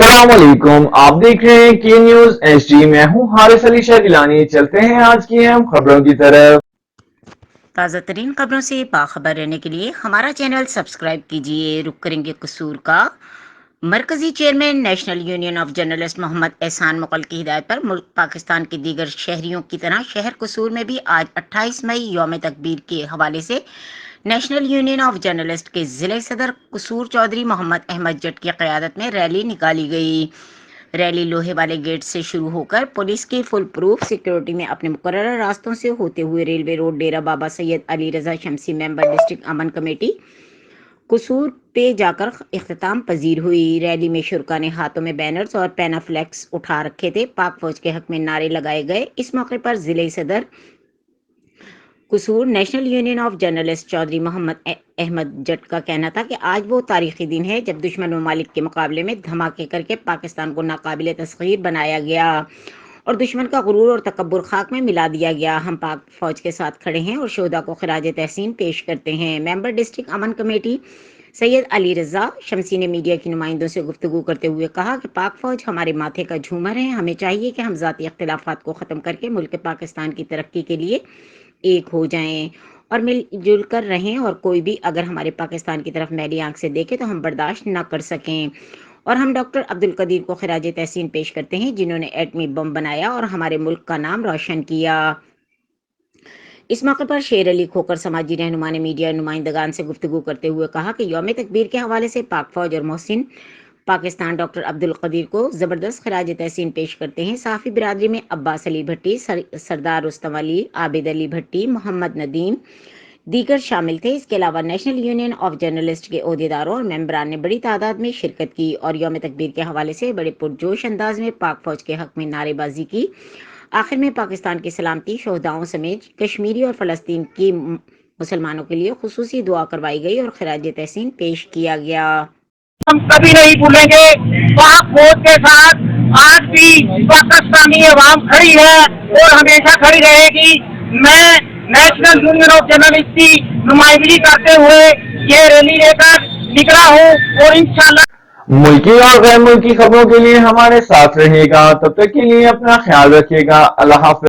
अस्सलाम वालेकुम, आप देख रहे हैं के न्यूज एचडी। मैं हूं हारिस अली शाह गिलानी। चलते हैं आज की अहम खबरों की तरफ। ताज़ा तरीन खबरों से बाखबर रहने के लिए हमारा चैनल सब्सक्राइब कीजिए। रुक करेंगे कसूर का। मरकजी chairman National union of Journalist Mohammad Ehsan Mughal की हिदायत पर मुल्क पाकिस्तान के दीगर शहरियों की तरह शहर कसूर में भी आज 28 मई यौम तकबीर के हवाले से नेशनल यूनियन ऑफ जर्नलिस्ट के ज़िले सदर कसूर चौधरी मोहम्मद अहमद जट की क़यादत में रैली निकाली गई। रैली लोहे वाले गेट से शुरू होकर पुलिस की फुल प्रूफ सिक्योरिटी में अपने मुकर्रर रास्तों से होते हुए रेलवे रोड डेरा बाबा सैयद अली रजा शमसी मेंबर डिस्ट्रिक्ट अमन कमेटी कसूर पे जाकर इख्तिताम पजीर हुई। रैली में शुरका ने हाथों में बैनर्स और पैनाफ्लेक्स उठा रखे थे। पाक फौज के हक में नारे लगाए गए। इस मौके पर जिले सदर Kasur national union of journalist Chaudhry Mohammad Ahmad Jat का कहना था कि आज वो तारीखी दिन है जब दुश्मन ममालिक के मुकाबले में धमाके करके पाकिस्तान को नाकाबिले तस्खीर बनाया गया और दुश्मन का गुरूर और तकब्बुर खाक में मिला दिया गया। हम पाक फौज के साथ खड़े हैं और शोहदा को खिराज तहसीन पेश करते हैं। मेंबर डिस्ट्रिक्ट अमन कमेटी सैयद अली रजा शमसी ने मीडिया के नुमाइंदों से गुफ्तगू करते हुए कहा कि पाक फौज हमारे माथे का झूमर है। हमें चाहिए कि हम ज़ाती इख्तिलाफात को ख़त्म करके मुल्क पाकिस्तान की तरक्की के लिए एक हो जाएं और मिलजुल कर रहें और कोई भी अगर हमारे पाकिस्तान की तरफ मैली आंख से देखे तो हम बर्दाश्त न कर सकें। और हम डॉक्टर अब्दुल कदीर को खिराज तहसीन पेश करते हैं जिन्होंने एटमी बम बनाया और हमारे मुल्क का नाम रोशन किया। इस मौके पर शेर अली खोकर समाजी रहनुमा ने मीडिया नुमाइंदगान से गुफ्तगू करते हुए कहा कि यौम तकबीर के हवाले से पाक फौज और मोहसिन पाकिस्तान डॉक्टर अब्दुल कदीर को ज़बरदस्त खिराज तहसीन पेश करते हैं। साफ़ी बिरादरी में अब्बास अली भट्टी, सरदार रुस्तम अली, आबिद अली भट्टी, मोहम्मद नदीम दीगर शामिल थे। इसके अलावा नेशनल यूनियन ऑफ जर्नलिस्ट के ओहदेदारों और मेंबरान ने बड़ी तादाद में शिरकत की और यौम तकबीर के हवाले से बड़े पुरजोश अंदाज में पाक फौज के हक में नारेबाजी की। आखिर में पाकिस्तान की सलामती, शोहदाओं समेत कश्मीरी और फ़लस्तीन की मुसलमानों के लिए खुसूसी दुआ करवाई गई और खिराज तहसीन पेश किया गया। हम कभी नहीं भूलेंगे। पाक फौज के साथ आज भी पाकिस्तानी अवाम खड़ी है और हमेशा खड़ी रहेगी। मैं नेशनल यूनियन ऑफ जर्नलिस्ट की नुमाइंदगी करते हुए ये रैली लेकर निकला हूँ और इंशाल्लाह मुल्की और गैर मुल्की खबरों के लिए हमारे साथ रहिएगा। तब तक के लिए अपना ख्याल रखिएगा। अल्लाह हाफ़िज़।